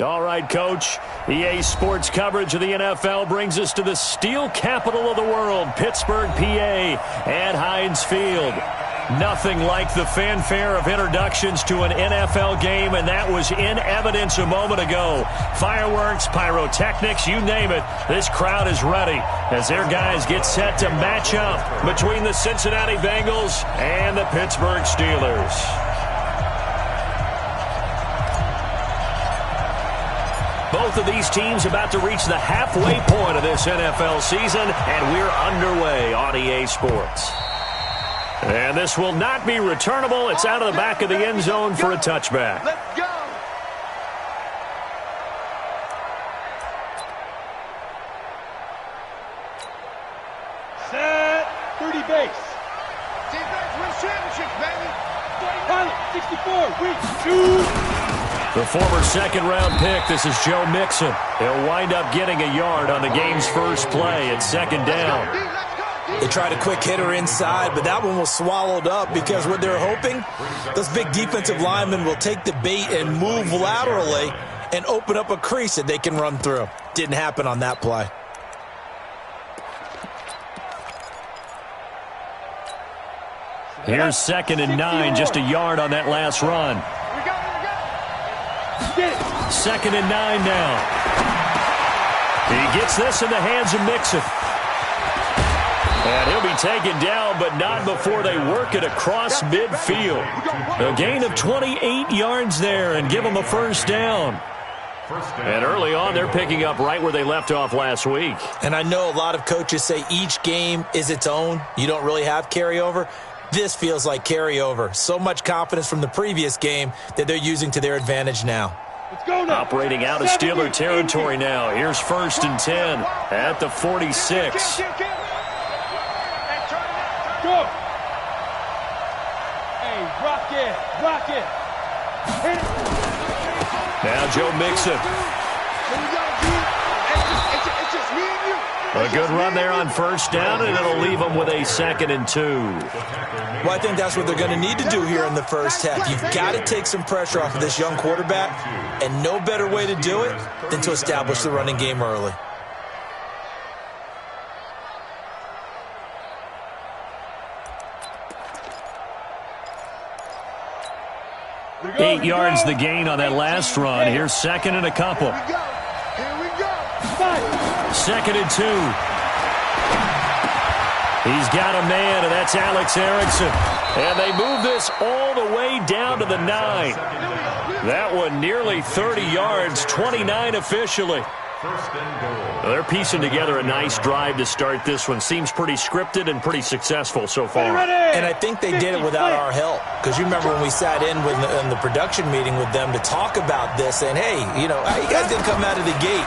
All right, Coach. EA Sports coverage of the NFL brings us to the steel capital of the world, Pittsburgh, PA, at Heinz Field. Nothing like the fanfare of introductions to an NFL game, and that was in evidence a moment ago. Fireworks, pyrotechnics, you name it. This crowd is ready as their guys get set to match up between the Cincinnati Bengals and the Pittsburgh Steelers. Both of these teams about to reach the halfway point of this NFL season, and we're underway on EA Sports. And this will not be returnable. It's out of the back of the end zone for a touchback. Let's go. Set. 30 base. Defense wins championships, baby. Pilot, 64, week 2. The former second-round pick, this is Joe Mixon. He'll wind up getting a yard on the game's first play at second down. They tried a quick hitter inside, but that one was swallowed up because what they're hoping, those big defensive linemen will take the bait and move laterally and open up a crease that they can run through. Didn't happen on that play. Here's 2nd and 9, just a yard on that last run. 2nd and 9 now. He gets this in the hands of Mixon. And he'll be taken down, but not before they work it across midfield. A gain of 28 yards there and give them a first down. And early on, they're picking up right where they left off last week. And I know a lot of coaches say each game is its own. You don't really have carryover. This feels like carryover. So much confidence from the previous game that they're using to their advantage now. Let's go now. Operating out of Steeler territory now. Here's 1st and 10 at the 46. Go. Hey, rock it. Rock it. Hit it. Now Joe Mixon. It's just me and you. A good run there on first down, and it'll leave them with a 2nd and 2. Well, I think that's what they're going to need to do here in the first half. You've got to take some pressure off of this young quarterback, and no better way to do it than to establish the running game early. Eight yards the gain on that last run. Here's 2nd and a couple. Here we go. 2nd and 2. He's got a man, and that's Alex Erickson. And they move this all the way down to the 9. That one nearly 30 yards, 29 officially. They're piecing together a nice drive to start this one. Seems pretty scripted and pretty successful so far. And I think they did it without our help. Because you remember when we sat in the production meeting with them to talk about this, saying, hey, you guys didn't come out of the gate.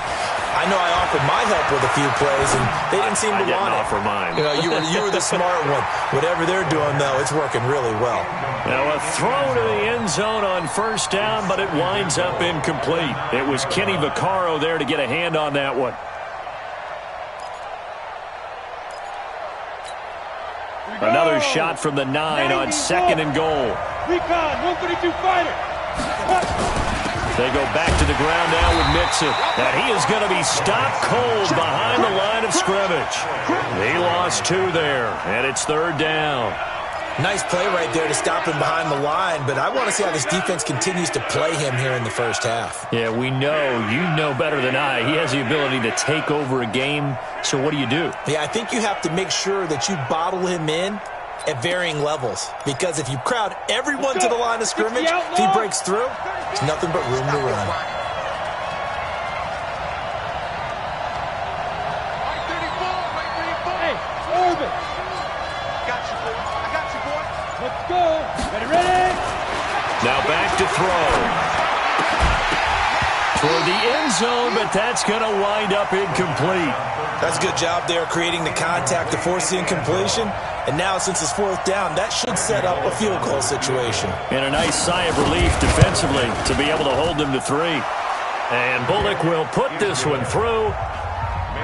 I know I offered my help with a few plays, and they didn't seem to want it. I didn't offer mine. You were the smart one. Whatever they're doing, though, it's working really well. Now a throw to the end zone on first down, but it winds up incomplete. It was Kenny Vaccaro there to get a hand on that one. Another shot from the 9 on 2nd and goal. Recon, 132 fighter. They go back to the ground now with Mixon. And he is going to be stopped cold behind the line of scrimmage. He lost 2 there, and it's 3rd down. Nice play right there to stop him behind the line, but I want to see how this defense continues to play him here in the first half. Yeah, we know. You know better than I. He has the ability to take over a game, so what do you do? Yeah, I think you have to make sure that you bottle him in at varying levels, because if you crowd everyone to the line of scrimmage, if he breaks through, there's nothing but room to run. Hey, Orbit. Let's go. Ready? Now back to throw. Toward the end zone, but that's going to wind up incomplete. That's a good job there creating the contact to force the incompletion. And now, since it's 4th down, that should set up a field goal situation. And a nice sigh of relief defensively to be able to hold them to 3. And Bullock will put this one through.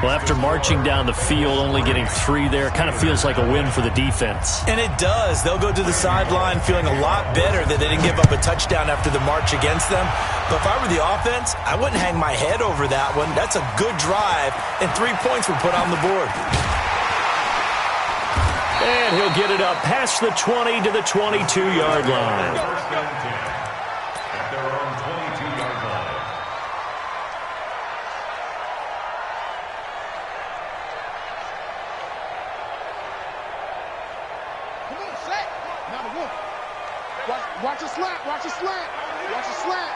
Well, after marching down the field, only getting 3 there, kind of feels like a win for the defense. And it does. They'll go to the sideline feeling a lot better that they didn't give up a touchdown after the march against them. But if I were the offense, I wouldn't hang my head over that one. That's a good drive, and 3 points were put on the board. And he'll get it up past the 20 to the 22-yard line. Watch a slant, watch a slant, watch a slant.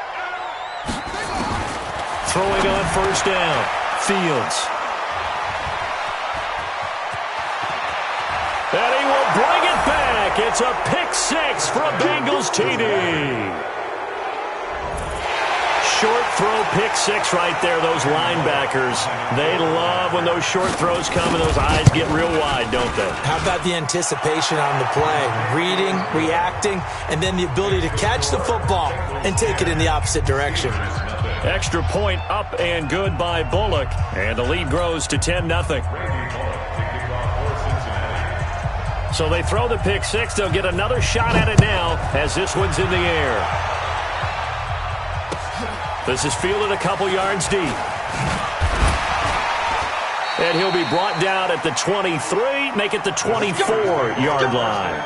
Throwing on first down, Fields. And he will bring it back. It's a pick 6 for a Bengals TD. Short throw, pick 6 right there. Those linebackers, they love when those short throws come and those eyes get real wide, don't they? How about the anticipation on the play? Reading, reacting, and then the ability to catch the football and take it in the opposite direction. Extra point up and good by Bullock. And the lead grows to 10-0. So they throw the pick 6. They'll get another shot at it now as this one's in the air. This is fielded a couple yards deep. And he'll be brought down at the 23, make it the 24-yard line.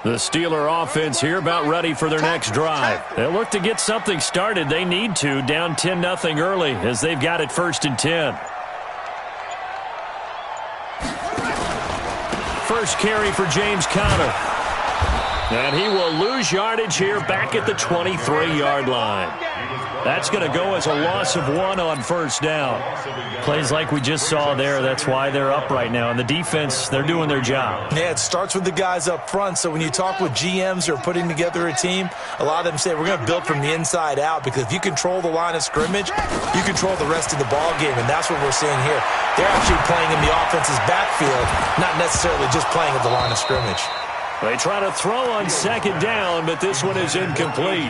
The Steeler offense here about ready for their next drive. They'll look to get something started. They need to, down 10-0 early as they've got it 1st and 10. First carry for James Conner. And he will lose yardage here back at the 23-yard line. That's going to go as a loss of 1 on first down. Plays like we just saw there. That's why they're up right now. And the defense, they're doing their job. Yeah, it starts with the guys up front. So when you talk with GMs who are putting together a team, a lot of them say we're going to build from the inside out, because if you control the line of scrimmage, you control the rest of the ball game. And that's what we're seeing here. They're actually playing in the offense's backfield, not necessarily just playing at the line of scrimmage. They try to throw on second down, but this one is incomplete.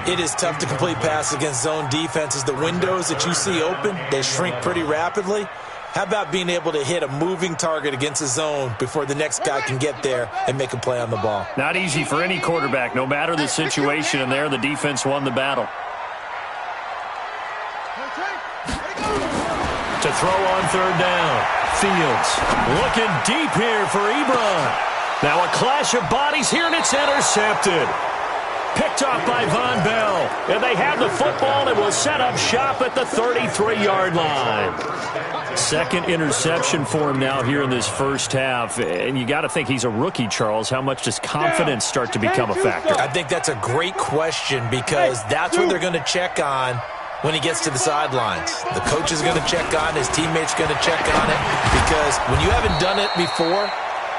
It is tough to complete passes against zone defenses. The windows that you see open, they shrink pretty rapidly. How about being able to hit a moving target against a zone before the next guy can get there and make a play on the ball? Not easy for any quarterback, no matter the situation, and there the defense won the battle. To throw on third down, Fields looking deep here for Ebron. Now a clash of bodies here, and it's intercepted. Picked off by Von Bell. And they have the football and will set up shop at the 33-yard line. Second interception for him now here in this first half. And you got to think he's a rookie, Charles. How much does confidence start to become a factor? I think that's a great question, because that's what they're going to check on when he gets to the sidelines. The coach is going to check on, his teammates going to check on it, because when you haven't done it before,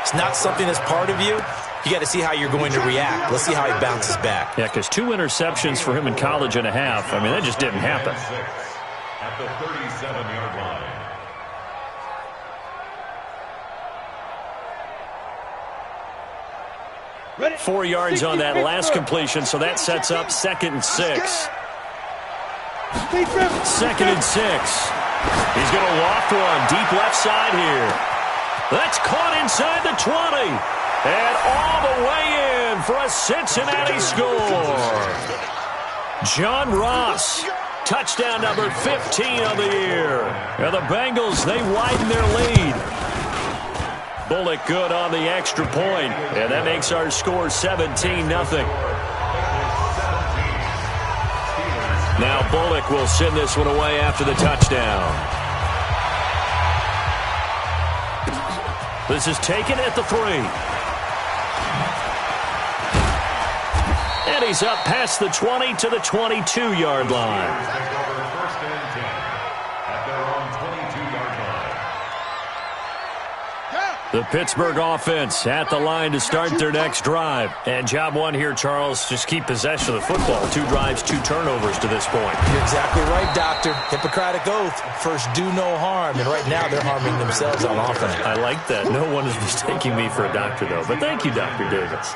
it's not something that's part of you. You got to see how you're going to react. Let's see how he bounces back. Yeah, because 2 interceptions for him in college and a half. I mean, that just didn't happen. At the 37-yard line. 4 yards on that last completion, so that sets up 2nd and 6. 2nd and 6. He's going to loft one deep left side here. That's caught inside the 20. And all the way in for a Cincinnati score. John Ross, touchdown number 15 of the year. And the Bengals, they widen their lead. Bullock good on the extra point. And that makes our score 17-0. Now Bullock will send this one away after the touchdown. This is taken at the 3. And he's up past the 20 to the 22-yard line. First and 10 at their own 22-yard line. The Pittsburgh offense at the line to start their next drive. And job one here, Charles, just keep possession of the football. 2 drives, 2 turnovers to this point. You're exactly right, Doctor. Hippocratic oath. First, do no harm. And right now, they're harming themselves on offense. I like that. No one is mistaking me for a doctor, though. But thank you, Dr. Davis.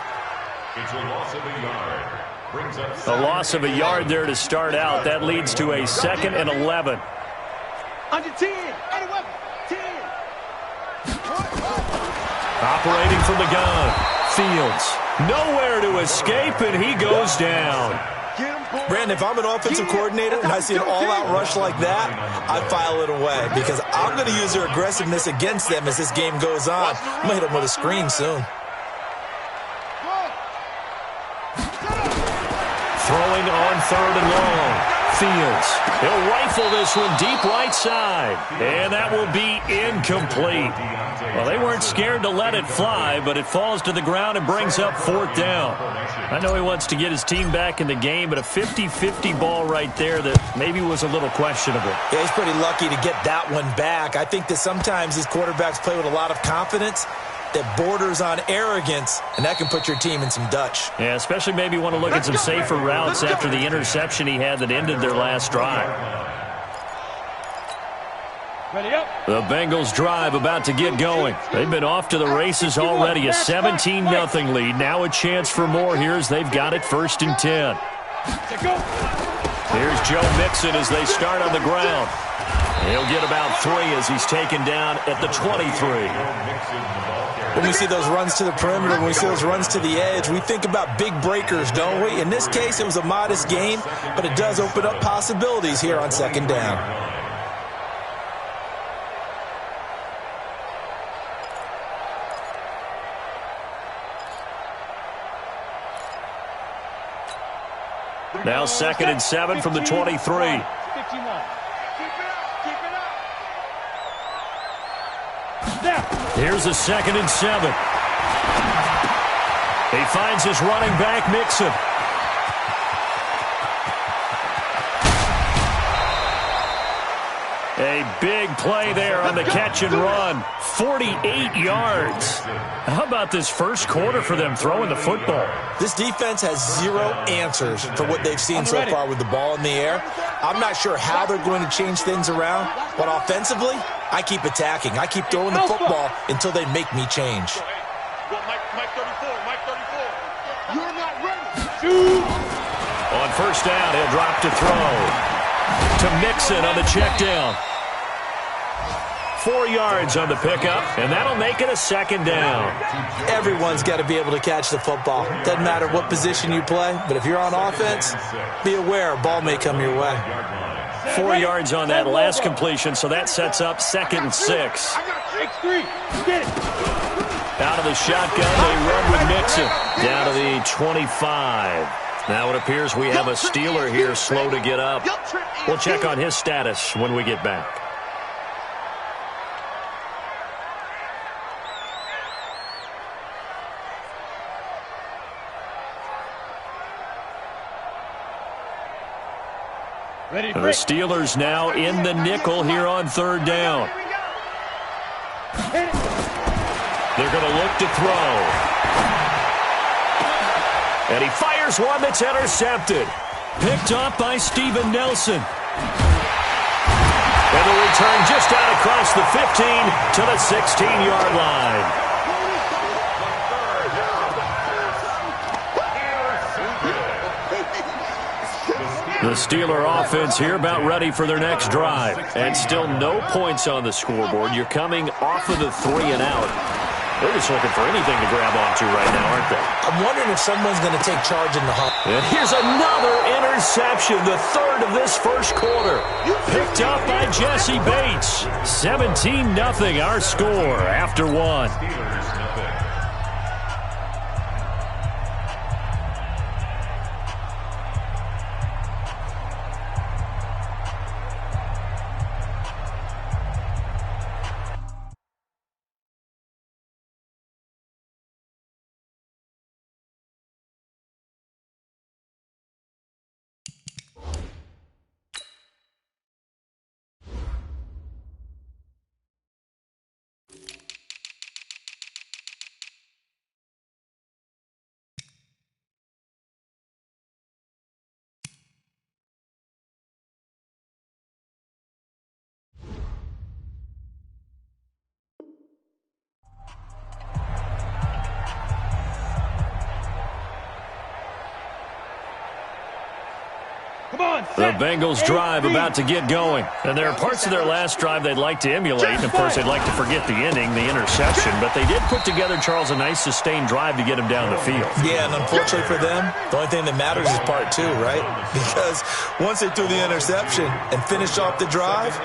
It's a loss of a yard. Brings up A loss of a yard there to start out. That leads to a 2nd and 11. Under 10. 10. Operating from the gun. Fields. Nowhere to escape, and he goes down. Brandon, if I'm an offensive coordinator and I see an all-out rush like that, I file it away because I'm going to use their aggressiveness against them as this game goes on. I'm going to hit them with a screen soon. Throwing on 3rd and long. Fields. He'll rifle this one deep right side. And that will be incomplete. Well, they weren't scared to let it fly, but it falls to the ground and brings up 4th down. I know he wants to get his team back in the game, but a 50-50 ball right there that maybe was a little questionable. Yeah, he's pretty lucky to get that one back. I think that sometimes these quarterbacks play with a lot of confidence that borders on arrogance, and that can put your team in some Dutch. Yeah, especially maybe want to look at some safer routes after the interception he had that ended their last drive. Ready up. The Bengals drive about to get going. They've been off to the races already. A 17-0 lead. Now a chance for more here as they've got it 1st and 10. Here's Joe Mixon as they start on the ground. He'll get about 3 as he's taken down at the 23. When we see those runs to the perimeter, when we see those runs to the edge, we think about big breakers, don't we? In this case, it was a modest gain, but it does open up possibilities here on 2nd down. Now 2nd and 7 from the 23. 51. Here's a 2nd and 7. He finds his running back, Mixon. A big play there on the catch and run. 48 yards. How about this first quarter for them throwing the football? This defense has 0 answers for what they've seen so far with the ball in the air. I'm not sure how they're going to change things around, but offensively, I keep attacking. I keep throwing the football until they make me change. Mike 34. You're not ready. Shoot. On 1st down, he'll drop to throw. To Mixon on the check down. 4 yards on the pickup, and that'll make it a 2nd down. Everyone's got to be able to catch the football. Doesn't matter what position you play, but if you're on offense, be aware a ball may come your way. 4 yards on that last completion, so that sets up 2nd and 6. Get it. Out of the shotgun, they run with Mixon. Down to the 25. Now it appears we have a Steeler here slow to get up. We'll check on his status when we get back. The Steelers now in the nickel here on 3rd down. They're going to look to throw. And he fires one that's intercepted. Picked up by Steven Nelson. And the return just out across the 15 to the 16-yard line. The Steeler offense here about ready for their next drive. And still no points on the scoreboard. You're coming off of the 3 and out. They're just looking for anything to grab onto right now, aren't they? I'm wondering if someone's going to take charge in the hunt. And here's another interception, the 3rd of this first quarter. Picked up by Jesse Bates. 17-0 our score after 1. The Bengals drive about to get going. And there are parts of their last drive they'd like to emulate. And, of course, they'd like to forget the ending, the interception. But they did put together, Charles, a nice sustained drive to get him down the field. Yeah, and unfortunately for them, the only thing that matters is part two, right? Because once they threw the interception and finished off the drive,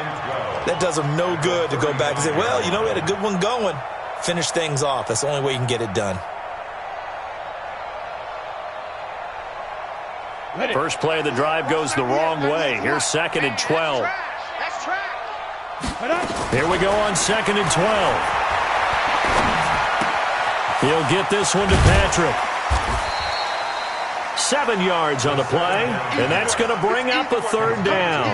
that does them no good to go back and say, well, you know, we had a good one going. Finish things off. That's the only way you can get it done. First play of the drive goes the wrong way. Here's 2nd and 12. Here we go on 2nd and 12. He'll get this one to Patrick. 7 yards on the play, and that's going to bring up a 3rd down.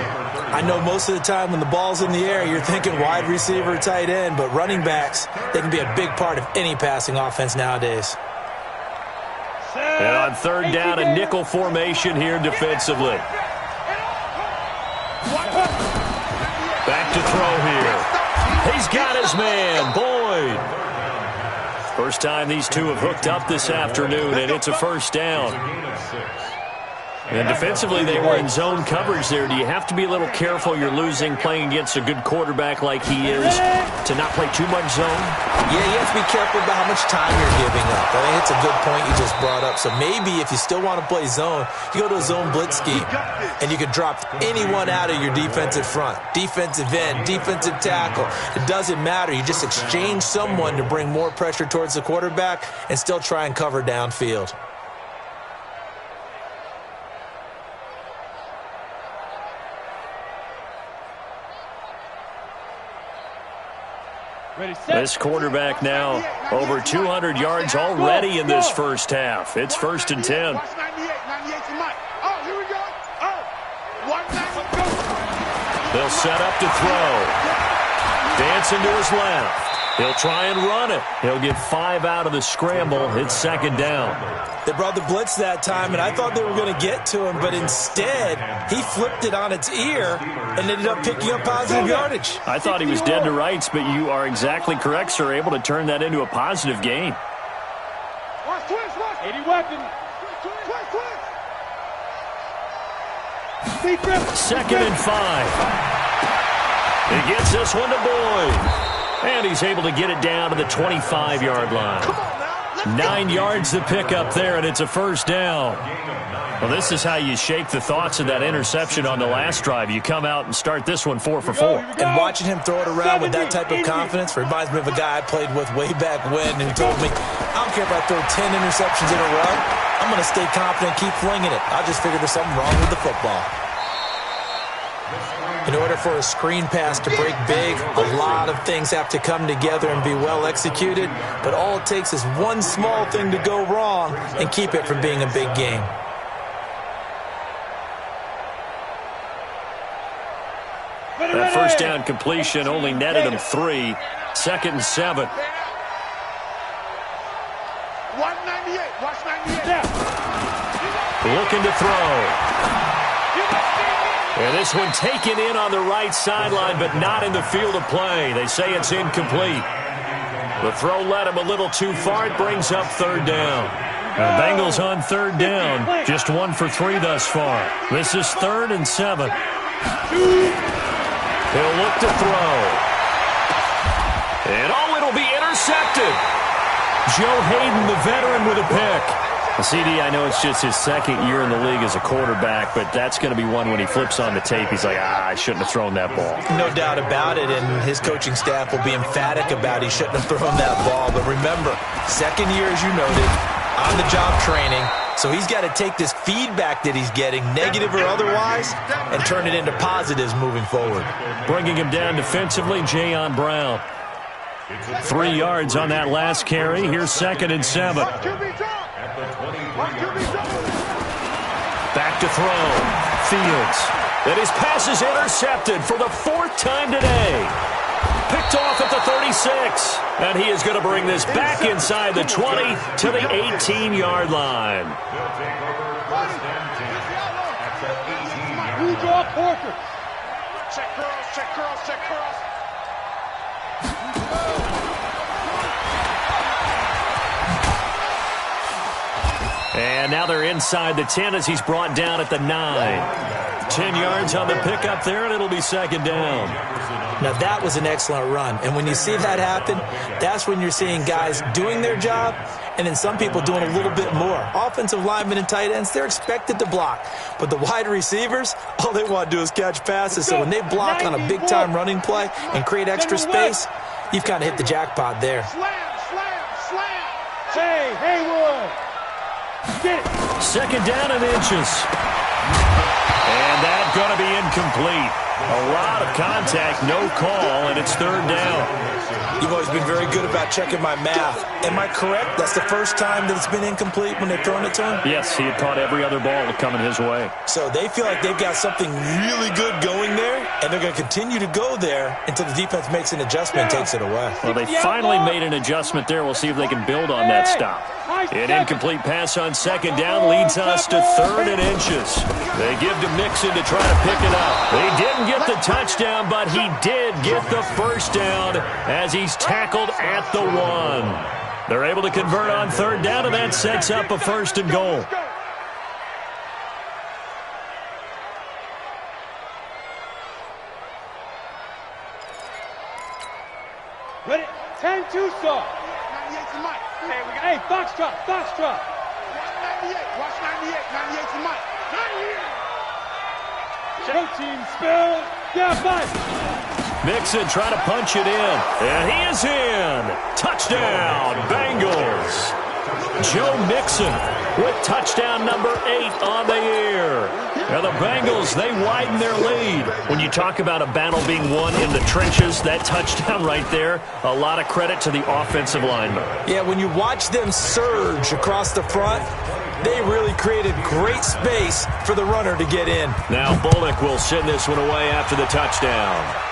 I know most of the time when the ball's in the air, you're thinking wide receiver, tight end, but running backs, they can be a big part of any passing offense nowadays. And on 3rd down, a nickel formation here defensively. Back to throw here. He's got his man, Boyd. First time these two have hooked up this afternoon, and it's a 1st down. And defensively, they were in zone coverage there. Do you have to be a little careful you're losing playing against a good quarterback like he is to not play too much zone? Yeah, you have to be careful about how much time you're giving up. I think it's a good point you just brought up. So maybe if you still want to play zone, you go to a zone blitz scheme, and you can drop anyone out of your defensive front, defensive end, defensive tackle. It doesn't matter. You just exchange someone to bring more pressure towards the quarterback and still try and cover downfield. This quarterback now over 200 yards already in this first half. It's 1st and 10. They'll set up to throw. Dancing to his left. He'll try and run it. He'll get 5 out of the scramble. It's 2nd down. They brought the blitz that time, and I thought they were going to get to him, but instead, he flipped it on its ear and ended up picking up positive yardage. I thought he was dead to rights, but you are exactly correct, sir, able to turn that into a positive gain. 80 weapon. 2nd and 5. He gets this one to Boyd. And he's able to get it down to the 25-yard line. 9 yards to pick up there, and it's a 1st down. Well, this is how you shake the thoughts of that interception on the last drive. You come out and start this one 4 for 4. And watching him throw it around with that type of confidence reminds me of a guy I played with way back when who told me, I don't care if I throw 10 interceptions in a row. I'm going to stay confident and keep flinging it. I just figured there's something wrong with the football. In order for a screen pass to break big, a lot of things have to come together and be well executed, but all it takes is one small thing to go wrong and keep it from being a big game. That 1st down completion only netted him 3. 2nd and 7. 198. Watch 98. Looking to throw. And this one taken in on the right sideline, but not in the field of play. They say it's incomplete. The throw led him a little too far. It brings up 3rd down. The Bengals on 3rd down. Just 1 for 3 thus far. This is 3rd and 7. He'll look to throw. And it'll be intercepted. Joe Hayden, the veteran, with a pick. CD, I know it's just his 2nd year in the league as a quarterback, but that's going to be one when he flips on the tape. He's like, I shouldn't have thrown that ball. No doubt about it, and his coaching staff will be emphatic about he shouldn't have thrown that ball. But remember, 2nd year, as you noted, on-the-job training, so he's got to take this feedback that he's getting, negative or otherwise, and turn it into positives moving forward. Bringing him down defensively, Jayon Brown. 3 yards on that last carry. Here's 2nd and 7. Back to throw. Fields. And his pass is intercepted for the 4th time today. Picked off at the 36. And he is going to bring this back inside the 20 to the 18-yard line. Check curls, check curls, check curls. And now they're inside the 10 as he's brought down at the 9. 10 yards on the pickup there, and it'll be second down. Now, that was an excellent run. And when you see that happen, that's when you're seeing guys doing their job and then some people doing a little bit more. Offensive linemen and tight ends, they're expected to block. But the wide receivers, all they want to do is catch passes. So when they block on a big-time running play and create extra space, you've kind of hit the jackpot there. Slam, slam, slam. Hey, Haywood. Get it. Second down and inches. And that's going to be incomplete. A lot of contact, no call, and it's third down. You've always been very good about checking my math. Am I correct? That's the first time that it's been incomplete when they've thrown it to him? Yes, he had caught every other ball coming his way. So they feel like they've got something really good going there, and they're going to continue to go there until the defense makes an adjustment and takes it away. Well, they finally made an adjustment there. We'll see if they can build on that stop. An incomplete pass on second down leads us to third and inches. They give to Mixon to try to pick it up. He didn't get the touchdown, but he did get the first down as he's tackled at the 1. They're able to convert on third down, and that sets up a first and goal. Ready? 10-2 saw. 98 to Mike. Hey, foxtrot, foxtrot. Watch 98. Watch 98. 98 to Mike. 98. Protein spill. Yeah, Mike. Mixon trying to punch it in. And he is in. Touchdown, Bengals. Joe Mixon with touchdown number 8 on the year. Now the Bengals, they widen their lead. When you talk about a battle being won in the trenches, that touchdown right there, a lot of credit to the offensive linemen. Yeah, when you watch them surge across the front, they really created great space for the runner to get in. Now Bullock will send this one away after the touchdown.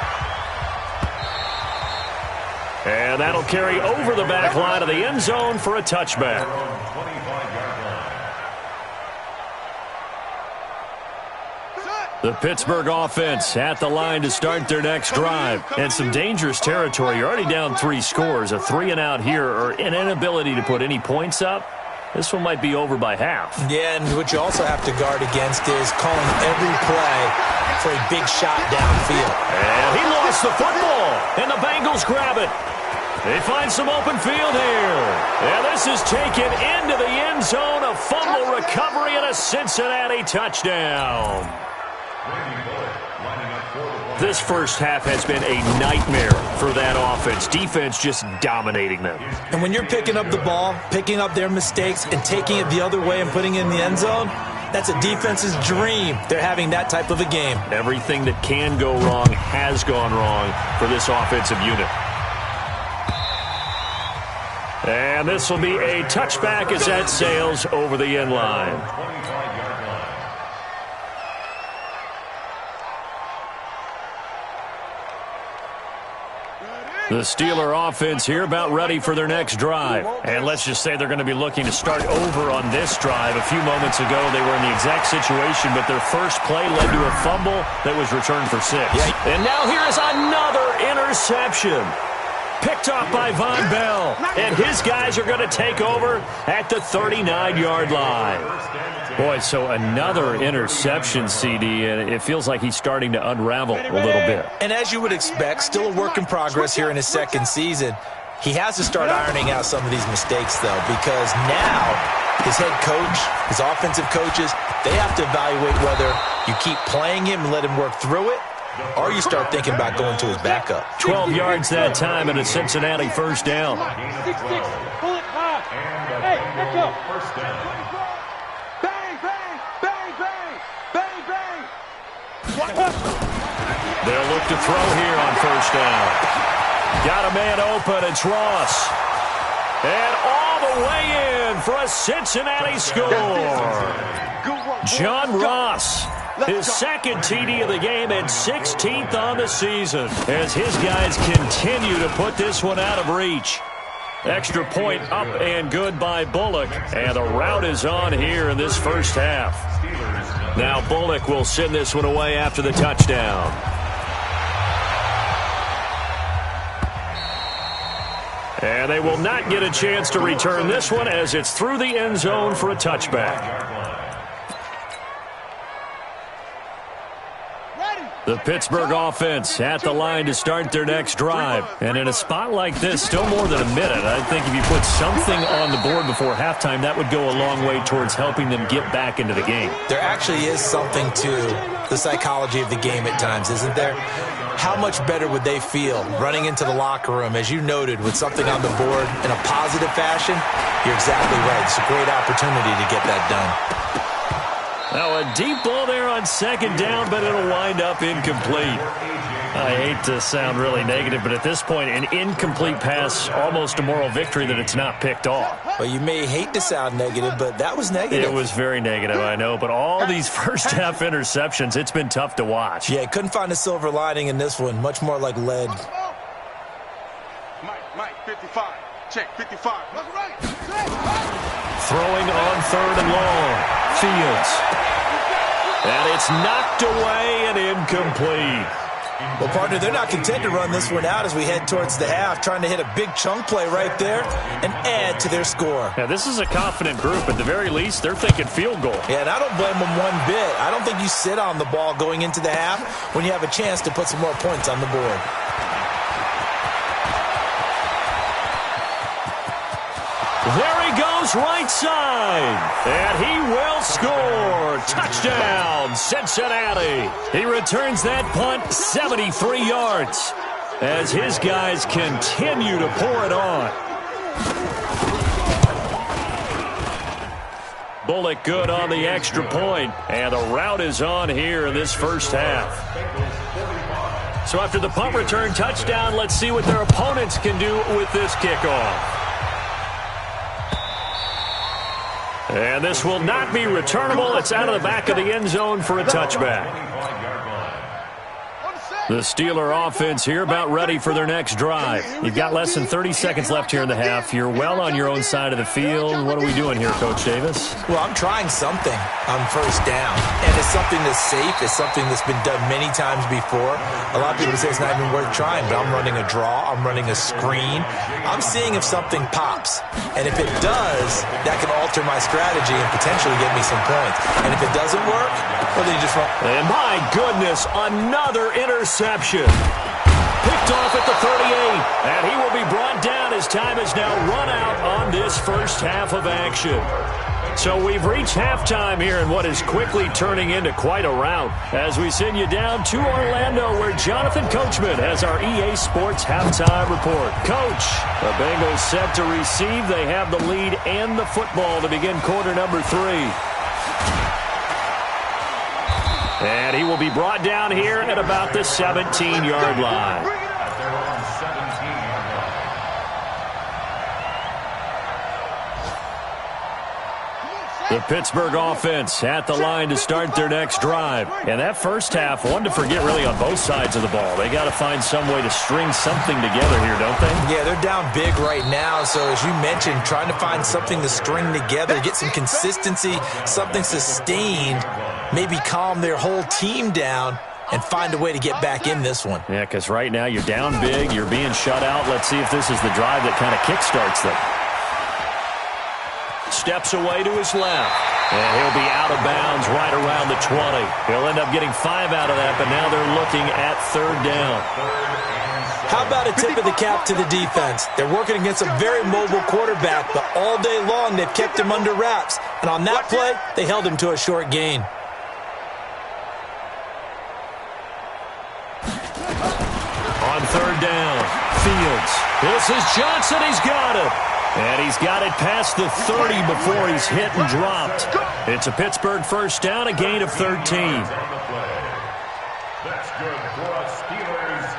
And that'll carry over the back line of the end zone for a touchback. The Pittsburgh offense at the line to start their next drive. And some dangerous territory. You're already down 3 scores. A 3-and-out here or an inability to put any points up. This one might be over by half. Yeah, and what you also have to guard against is calling every play for a big shot downfield. And he lost the football, and the Bengals grab it. They find some open field here. And this is taken into the end zone. A fumble recovery and a Cincinnati touchdown. This first half has been a nightmare for that offense. Defense just dominating them. And when you're picking up the ball, picking up their mistakes, and taking it the other way and putting it in the end zone, that's a defense's dream. They're having that type of a game. Everything that can go wrong has gone wrong for this offensive unit. And this will be a touchback as that sails over the end line. The Steeler offense here about ready for their next drive. And let's just say they're going to be looking to start over on this drive. A few moments ago, they were in the exact situation, but their first play led to a fumble that was returned for 6. And now here is another interception. Picked off by Von Bell. And his guys are going to take over at the 39-yard line. Boy, so another interception, CD, and it feels like he's starting to unravel a little bit. And as you would expect, still a work in progress here in his second season. He has to start ironing out some of these mistakes, though, because now his head coach, his offensive coaches, they have to evaluate whether you keep playing him and let him work through it, or you start thinking about going to his backup. 12 yards that time and a Cincinnati first down. 6-6. Pull it high. Hey, echo. First down. Bang, bang, bang, bang, bang, bang. They'll look to throw here on first down. Got a man open. It's Ross. And all the way in for a Cincinnati score. John Ross. His second TD of the game and 16th on the season as his guys continue to put this one out of reach. Extra point up and good by Bullock. And the route is on here in this first half. Now Bullock will send this one away after the touchdown. And they will not get a chance to return this one as it's through the end zone for a touchback. The Pittsburgh offense at the line to start their next drive. And in a spot like this, still more than a minute, I think if you put something on the board before halftime, that would go a long way towards helping them get back into the game. There actually is something to the psychology of the game at times, isn't there? How much better would they feel running into the locker room, as you noted, with something on the board in a positive fashion? You're exactly right. It's a great opportunity to get that done. Now a deep ball there on second down, but it'll wind up incomplete. I hate to sound really negative, but at this point, an incomplete pass, almost a moral victory that it's not picked off. Well, you may hate to sound negative, but that was negative. It was very negative, I know, but all these first-half interceptions, it's been tough to watch. Yeah, couldn't find a silver lining in this one. Much more like lead. Mike, 55. Check, 55. Look right. Throwing on third and long. Fields. And it's knocked away and incomplete. Well, partner, they're not content to run this one out as we head towards the half, trying to hit a big chunk play right there and add to their score. Yeah, this is a confident group. At the very least, they're thinking field goal. Yeah, and I don't blame them one bit. I don't think you sit on the ball going into the half when you have a chance to put some more points on the board. There he goes right side, and he will score. Touchdown, Cincinnati. He returns that punt 73 yards as his guys continue to pour it on. Bullock good on the extra point, and the route is on here in this first half. So after the punt return touchdown, let's see what their opponents can do with this kickoff. And this will not be returnable. It's out of the back of the end zone for a touchback. The Steeler offense here about ready for their next drive. You've got less than 30 seconds left here in the half. You're well on your own side of the field. What are we doing here, Coach Davis? Well, I'm trying something on first down. And it's something that's safe. It's something that's been done many times before. A lot of people say it's not even worth trying, but I'm running a draw. I'm running a screen. I'm seeing if something pops. And if it does, that can alter my strategy and potentially get me some points. And if it doesn't work, well, then you just run. And my goodness, another interception. Picked off at the 38. And he will be brought down as time has now run out on this first half of action. So we've reached halftime here in what is quickly turning into quite a rout as we send you down to Orlando where Jonathan Coachman has our EA Sports halftime report. Coach, the Bengals set to receive. They have the lead and the football to begin quarter number 3. And he will be brought down here at about the 17-yard line. The Pittsburgh offense at the line to start their next drive. And that first half, one to forget really on both sides of the ball. They got to find some way to string something together here, don't they? Yeah, they're down big right now. So as you mentioned, trying to find something to string together, get some consistency, something sustained, maybe calm their whole team down and find a way to get back in this one. Yeah, because right now you're down big, you're being shut out. Let's see if this is the drive that kind of kickstarts them. Steps away to his left. And he'll be out of bounds right around the 20. He'll end up getting 5 out of that, but now they're looking at third down. How about a tip of the cap to the defense? They're working against a very mobile quarterback, but all day long they've kept him under wraps. And on that play, they held him to a short gain. On third down, Fields. This is Johnson. He's got it. And he's got it past the 30 before he's hit and dropped. It's a Pittsburgh first down, a gain of 13. That's good for a Steelers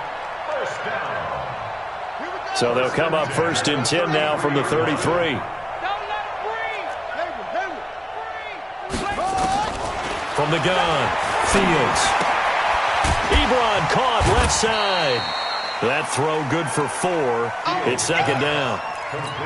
first down. So they'll come up first and 10 now from the 33. From the gun, Fields. Ebron caught left side. That throw good for 4. It's second down.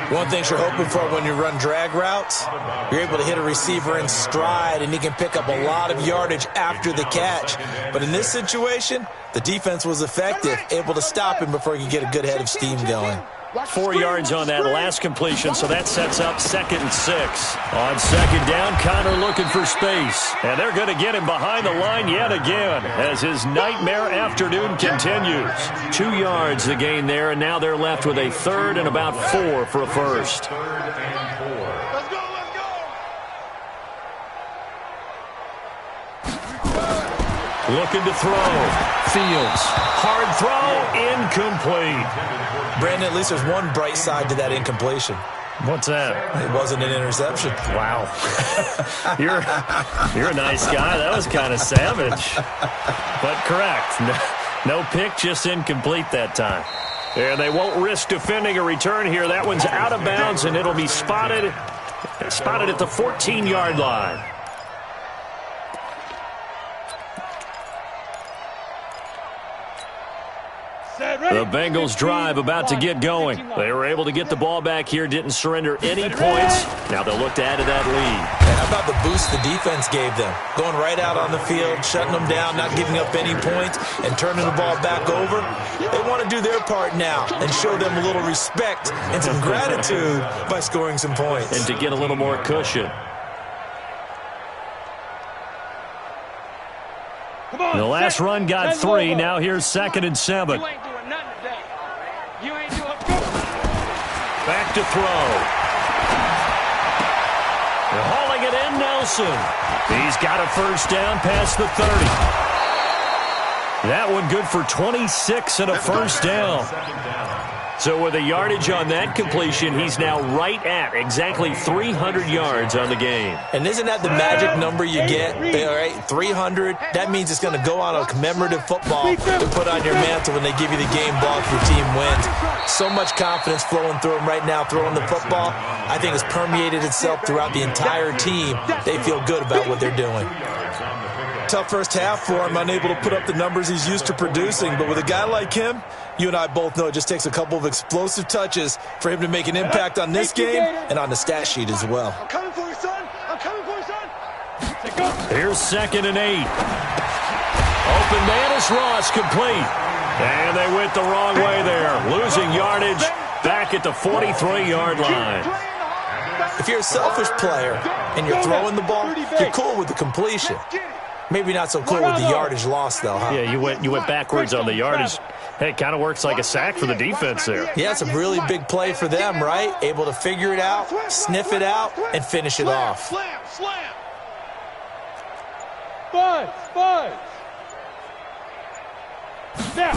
One thing you're hoping for when you run drag routes, you're able to hit a receiver in stride and he can pick up a lot of yardage after the catch. But in this situation, the defense was effective, able to stop him before he could get a good head of steam going. 4 yards on that last completion, so that sets up 2nd and 6. On 2nd down, Connor looking for space. And they're going to get him behind the line yet again as his nightmare afternoon continues. 2 yards the gain there, and now they're left with a 3rd and about 4 for a first. Let's go, let's go. Looking to throw. Fields. Hard throw. Incomplete. Brandon, at least there's one bright side to that incompletion. What's that? It wasn't an interception. Wow. You're a nice guy. That was kind of savage. But correct. No pick, just incomplete that time. And they won't risk defending a return here. That one's out of bounds, and it'll be spotted at the 14-yard line. The Bengals drive about to get going. They were able to get the ball back here, didn't surrender any points. Now they'll look to add to that lead. And how about the boost the defense gave them? Going right out on the field, shutting them down, not giving up any points, and turning the ball back over. They want to do their part now and show them a little respect and some gratitude by scoring some points. And to get a little more cushion. The last run got 3. Now here's 2nd and 7. You ain't doing nothing today. You ain't doing Back to throw. They're hauling it in, Nelson. He's got a first down past the 30. That one good for 26 and a first down. So with a yardage on that completion, he's now right at exactly 300 yards on the game. And isn't that the magic number you get? All right, 300. That means it's going to go on a commemorative football to put on your mantle when they give you the game ball if your team wins. So much confidence flowing through them right now, throwing the football. I think it's permeated itself throughout the entire team. They feel good about what they're doing. Tough first half for him, unable to put up the numbers he's used to producing. But with a guy like him, you and I both know it just takes a couple of explosive touches for him to make an impact on this game and on the stat sheet as well. I'm coming for you, son. I'm coming for you, son. Here's 2nd and 8. Open man is Ross, complete. And they went the wrong way there. Losing yardage back at the 43-yard line. If you're a selfish player and you're throwing the ball, you're cool with the completion. Maybe not so cool with the yardage loss, though, huh? Yeah, you went backwards on the yardage. Hey, it kind of works like a sack for the defense there. Yeah, it's a really big play for them, right? Able to figure it out, sniff it out, and finish it off. Slam, slam. Five. Now.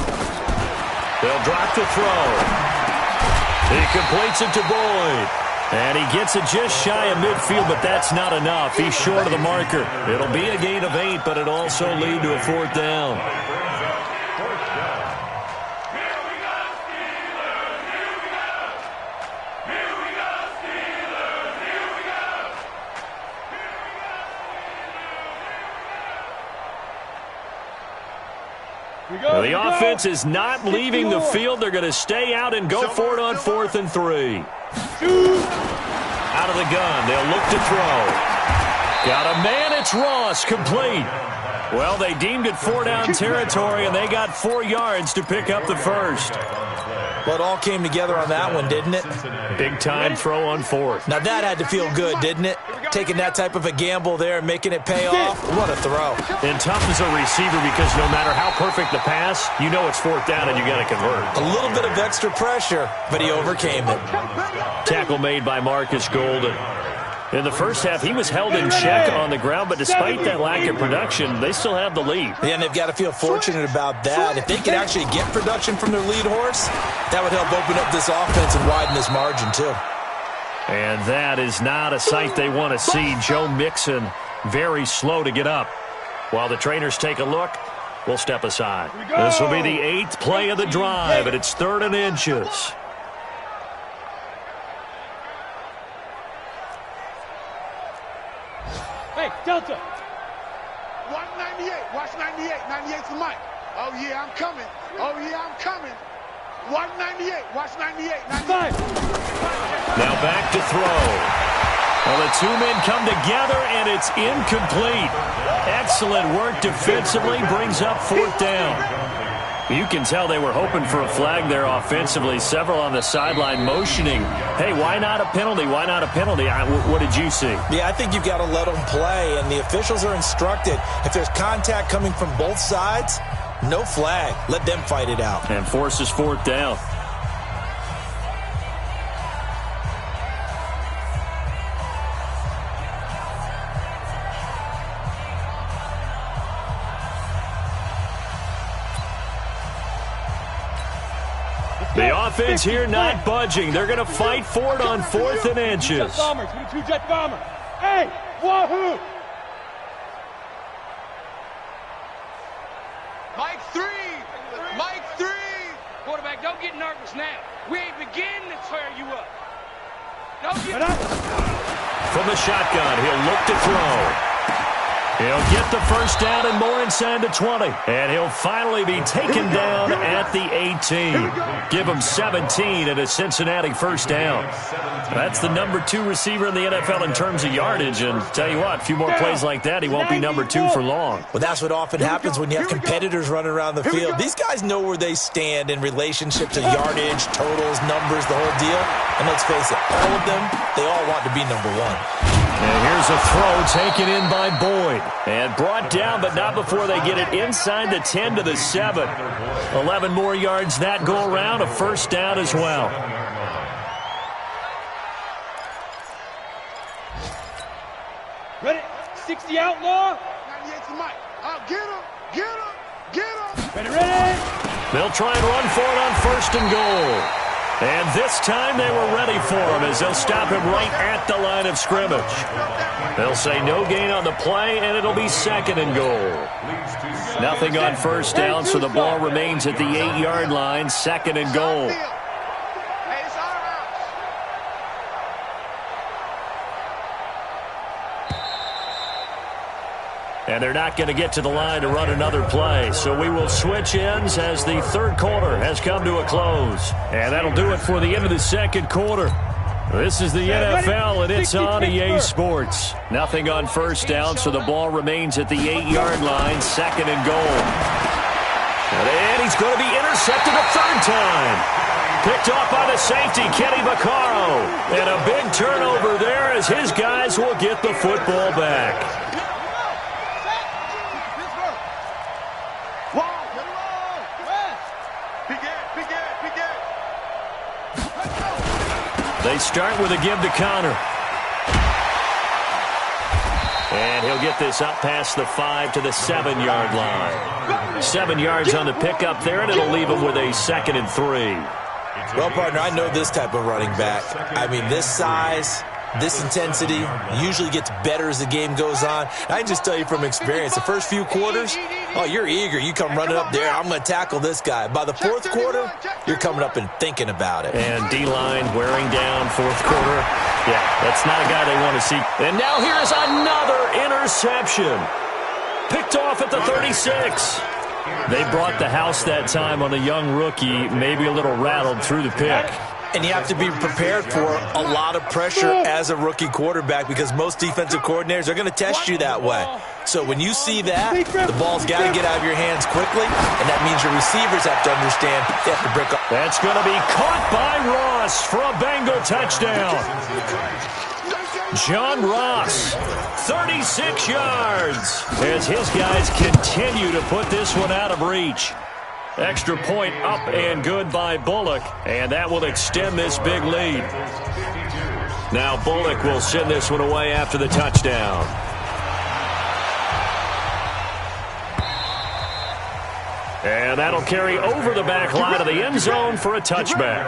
They'll drop the throw. He completes it to Boyd. And he gets it just shy of midfield, but that's not enough. He's short of the marker. It'll be a gain of 8, but it'll also lead to a 4th down. The offense is not leaving the field. They're going to stay out and go for it on 4th and 3. Out of the gun. They'll look to throw. Got a man. It's Ross. Complete. Well, they deemed it 4-down territory, and they got 4 yards to pick up the first. Well, it all came together on that one, didn't it? Big-time throw on 4th. Now, that had to feel good, didn't it? Taking that type of a gamble there and making it pay off. What a throw. And tough as a receiver because no matter how perfect the pass, you know it's 4th down and you got to convert. A little bit of extra pressure, but he overcame it. Tackle made by Marcus Golden. In the first half, he was held in check on the ground, but despite that lack of production, they still have the lead. Yeah, and they've got to feel fortunate about that. If they could actually get production from their lead horse, that would help open up this offense and widen this margin, too. And that is not a sight they want to see. Joe Mixon very slow to get up. While the trainers take a look, we'll step aside. This will be the 8th play of the drive, and it's 3rd and inches. Hey, Delta. 198. Watch 98. 98 for Mike. Oh, yeah, I'm coming. Oh, yeah, I'm coming. 198. Watch 98. 5. Now back to throw. Well, the 2 men come together, and it's incomplete. Excellent work defensively. Brings up 4th down. You can tell they were hoping for a flag there offensively. Several on the sideline motioning, hey, why not a penalty? Why not a penalty? What did you see? Yeah, I think you've got to let them play, and the officials are instructed. If there's contact coming from both sides, no flag. Let them fight it out. And forces fourth down. The offense here not budging. They're going to fight for it on 4th and inches. Jet bomber. Hey, wahoo! Mike 3. Mike 3. Quarterback, don't get nervous now. We ain't beginning to tear you up. Don't get From the shotgun, he'll look to throw. He'll get the first down and more inside the 20. And he'll finally be taken down at the 18. Give him 17 at a Cincinnati first down. That's the number 2 receiver in the NFL in terms of yardage. And tell you what, a few more plays like that, he won't be number 2 for long. Well, that's what often happens when you have competitors running around the field. These guys know where they stand in relationship to yardage, totals, numbers, the whole deal. And let's face it, all of them, they all want to be number 1. And here's a throw taken in by Boyd. And brought down, but not before they get it inside the 10 to the 7. 11 more yards that go around, a first down as well. Ready? 60 outlaw. 98 to Mike. Get him. Get him. Get him. Ready. They'll try and run for it on 1st and goal. And this time they were ready for him as they'll stop him right at the line of scrimmage. They'll say no gain on the play, and it'll be 2nd and goal. Nothing on first down, so the ball remains at the 8-yard line, 2nd and goal. And they're not going to get to the line to run another play. So we will switch ends as the 3rd quarter has come to a close. And that'll do it for the end of the 2nd quarter. This is the NFL, and it's on EA Sports. Nothing on first down, so the ball remains at the 8-yard line, 2nd and goal. And he's going to be intercepted a 3rd time. Picked off by the safety, Kenny Vaccaro. And a big turnover there as his guys will get the football back. They start with a give to Connor. And he'll get this up past the 5 to the 7-yard line. 7 yards on the pickup there, and it'll leave him with a 2nd and 3. Well, partner, I know this type of running back. I mean, this size, this intensity usually gets better as the game goes on. I can just tell you from experience, the first few quarters, oh, you're eager. You come running up there, I'm going to tackle this guy. By the 4th quarter, you're coming up and thinking about it. And D-line wearing down 4th quarter. Yeah, that's not a guy they want to see. And now here's another interception. Picked off at the 36. They brought the house that time on a young rookie, maybe a little rattled through the pick. And you have to be prepared for a lot of pressure as a rookie quarterback because most defensive coordinators are going to test you that way. So when you see that, the ball's got to get out of your hands quickly, and that means your receivers have to understand they have to break up. That's going to be caught by Ross for a Bengal touchdown. John Ross, 36 yards, as his guys continue to put this one out of reach. Extra point up and good by Bullock, and that will extend this big lead. Now Bullock will send this one away after the touchdown. And that'll carry over the back line of the end zone for a touchback.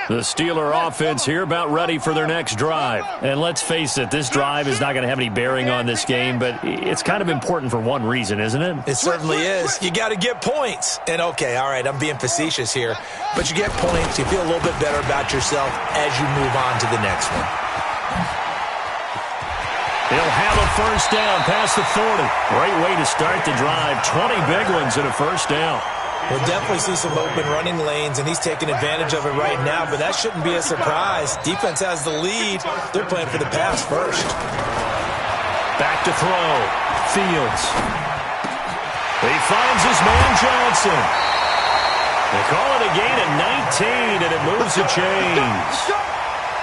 The Steeler offense here about ready for their next drive. And let's face it, this drive is not going to have any bearing on this game, but it's kind of important for one reason, isn't it? It certainly is. You got to get points. And okay, all right, I'm being facetious here, but you get points, you feel a little bit better about yourself as you move on to the next one. He'll have a first down past the 40. Great way to start the drive. 20 big ones and a first down. We'll definitely see some open running lanes, and he's taking advantage of it right now, but that shouldn't be a surprise. Defense has the lead. They're playing for the pass first. Back to throw. Fields. He finds his man Johnson. They call it a gain of 19, and it moves the chains.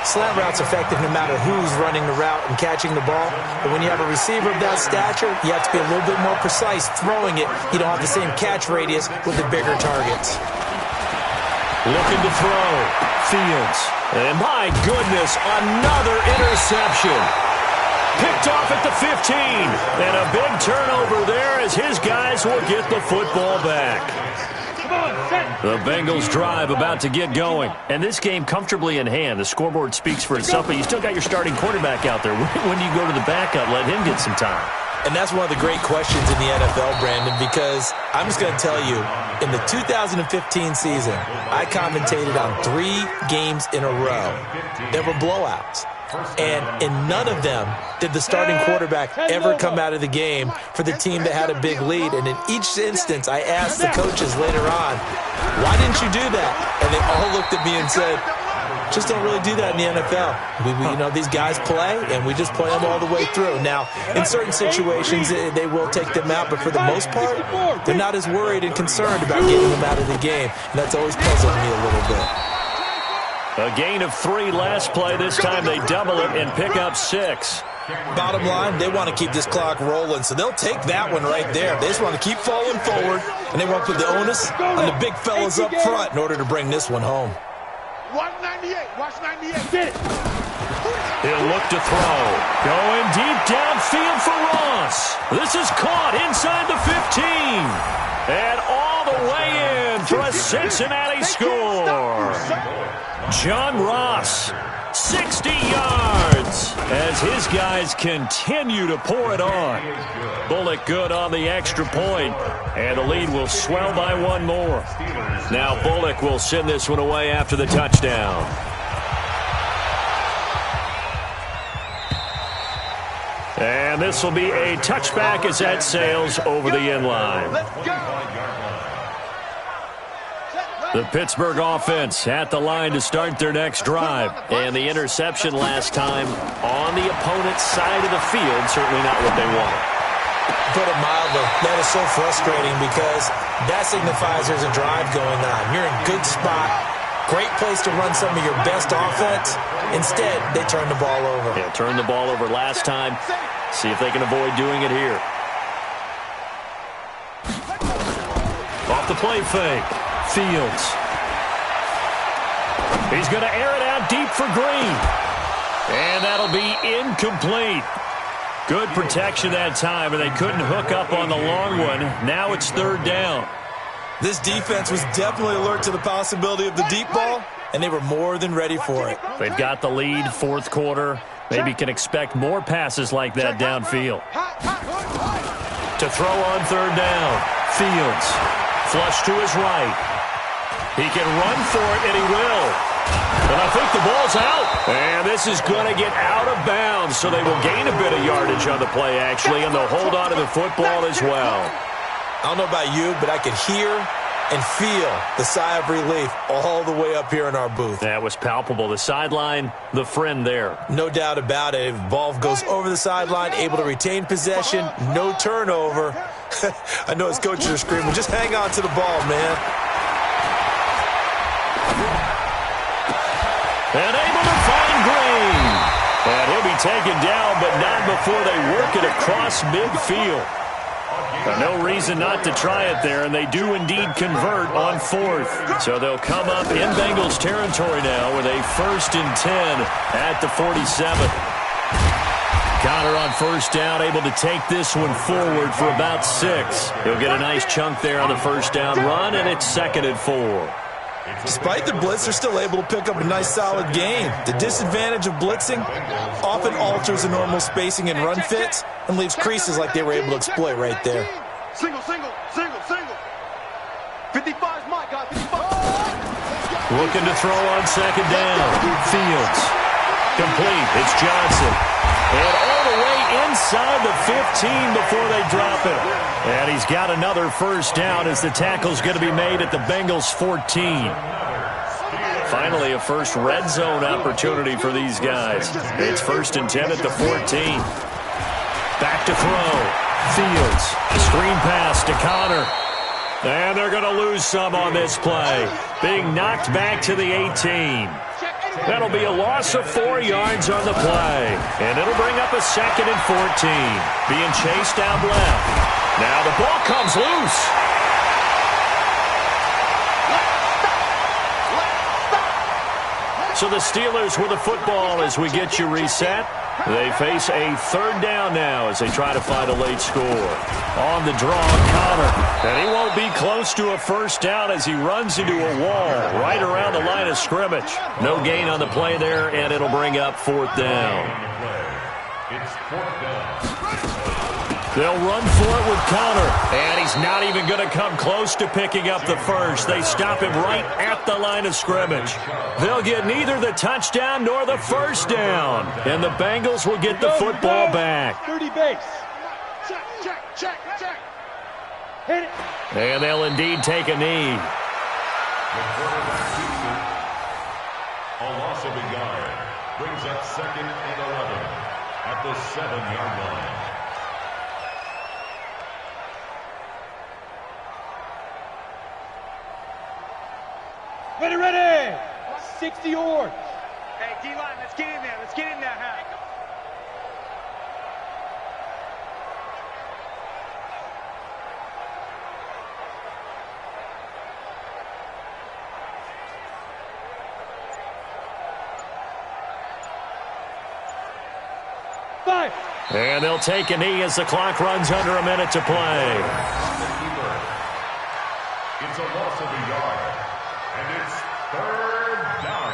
Slant route's effective no matter who's running the route and catching the ball. But when you have a receiver of that stature, you have to be a little bit more precise throwing it. You don't have the same catch radius with the bigger targets. Looking to throw. Fields. And my goodness, another interception. Picked off at the 15. And a big turnover there as his guys will get the football back. The Bengals drive about to get going. And this game comfortably in hand. The scoreboard speaks for itself, but you still got your starting quarterback out there. When do you go to the backup? Let him get some time. And that's one of the great questions in the NFL, Brandon, because I'm just going to tell you, in the 2015 season, I commentated on 3 games in a row. There were blowouts. And in none of them did the starting quarterback ever come out of the game for the team that had a big lead. And in each instance, I asked the coaches later on, why didn't you do that? And they all looked at me and said, just don't really do that in the NFL. These guys play, and we just play them all the way through. Now, in certain situations, they will take them out, but for the most part, they're not as worried and concerned about getting them out of the game. And that's always puzzled me a little bit. A gain of 3 last play. This time they double it and pick up 6. Bottom line, they want to keep this clock rolling, so they'll take that one right there. They just want to keep falling forward, and they want to put the onus on the big fellas up front in order to bring this one home. 198. Watch 98. Get it. He'll look to throw. Going deep downfield for Ross. This is caught inside the 15. And all the way in for a Cincinnati score. John Ross, 60 yards as his guys continue to pour it on. Bullock good on the extra point, and the lead will swell by 1 more. Now Bullock will send this one away after the touchdown. And this will be a touchback as that sails over the end line. The Pittsburgh offense at the line to start their next drive. And the interception last time on the opponent's side of the field, certainly not what they wanted. Put it mildly, that is so frustrating because that signifies there's a drive going on. You're in good spot, great place to run some of your best offense. Instead, they turn the ball over. Yeah, turned the ball over last time. See if they can avoid doing it here. Off the play fake. Fields. He's going to air it out deep for Green. And that'll be incomplete. Good protection that time, and they couldn't hook up on the long one. Now it's 3rd down. This defense was definitely alert to the possibility of the deep ball, and they were more than ready for it. They've got the lead, 4th quarter. Maybe can expect more passes like that downfield. To throw on 3rd down. Fields. Flush to his right. He can run for it, and he will. And I think the ball's out. And this is going to get out of bounds, so they will gain a bit of yardage on the play, actually, and they'll hold on to the football as well. I don't know about you, but I could hear and feel the sigh of relief all the way up here in our booth. That was palpable. The sideline, the friend there. No doubt about it. If ball goes over the sideline, able to retain possession, no turnover. I know his coaches are screaming, just hang on to the ball, man. And able to find Green. And he'll be taken down, but not before they work it across midfield. No reason not to try it there, and they do indeed convert on 4th. So they'll come up in Bengals territory now with a 1st and 10 at the 47. Connor on 1st down, able to take this one forward for about 6. He'll get a nice chunk there on the 1st down run, and it's 2nd and 4. Despite the blitz, they're still able to pick up a nice solid gain. The disadvantage of blitzing often alters the normal spacing and run fits and leaves creases like they were able to exploit right there. Single. 55's my guy. 55. Looking to throw on 2nd down. Fields. Complete. It's Johnson. And all the way inside the 15 before they drop it. And he's got another 1st down as the tackle's going to be made at the Bengals 14. Finally, a first red zone opportunity for these guys. It's 1st and 10 at the 14. Back to throw. Fields, screen pass to Connor. And they're going to lose some on this play. Being knocked back to the 18. That'll be a loss of 4 yards on the play. And it'll bring up a 2nd and 14. Being chased out left. Now the ball comes loose. So the Steelers with the football as we get you reset. They face a 3rd down now as they try to find a late score. On the draw, Connor. And he won't be close to a 1st down as he runs into a wall right around the line of scrimmage. No gain on the play there, and it'll bring up 4th down. It's 4th down. They'll run for it with Connor. And he's not even going to come close to picking up the 1st. They stop him right at the line of scrimmage. They'll get neither the touchdown nor the 1st down. And the Bengals will get the football back. 30 base. Check. Hit it. And they'll indeed take a knee. The quarterback keeps it. A loss of a yard. Brings up 2nd and 11 at the 7-yard line. Ready. 60 yards. Hey, D-line, let's get in there. Let's get in there, huh? Five. And they'll take a knee as the clock runs under a minute to play. It's a loss of a yard. And it's 3rd down.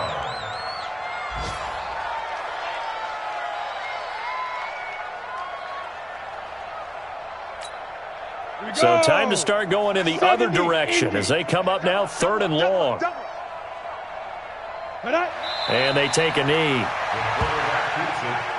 So time to start going in the other direction as they come up now 3rd and long. And they take a knee. The quarterback keeps it.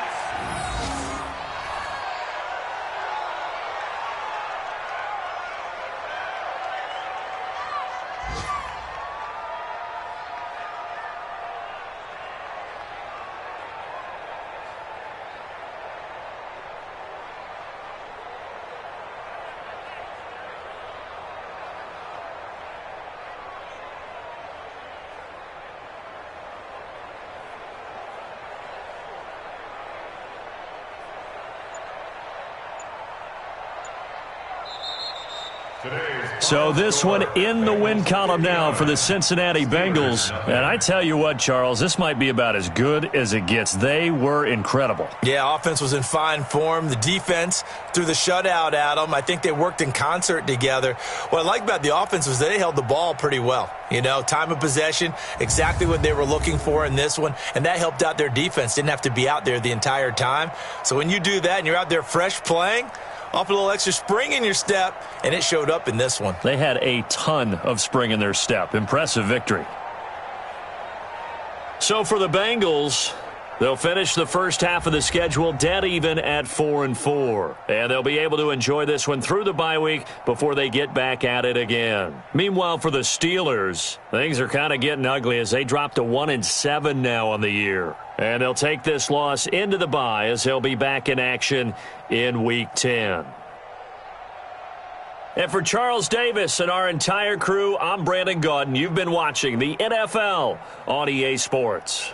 So this one in the win column now for the Cincinnati Bengals. And I tell you what, Charles, this might be about as good as it gets. They were incredible. Yeah, offense was in fine form. The defense threw the shutout at them. I think they worked in concert together. What I like about the offense was they held the ball pretty well. You know, time of possession, exactly what they were looking for in this one. And that helped out their defense. Didn't have to be out there the entire time. So when you do that and you're out there fresh playing, off a little extra spring in your step, and it showed up in this one. They had a ton of spring in their step. Impressive victory. So for the Bengals, they'll finish the first half of the schedule dead even at 4-4. And they'll be able to enjoy this one through the bye week before they get back at it again. Meanwhile, for the Steelers, things are kind of getting ugly as they drop to 1-7 now on the year. And they'll take this loss into the bye as they'll be back in action in Week 10. And for Charles Davis and our entire crew, I'm Brandon Gaudin. You've been watching the NFL on EA Sports.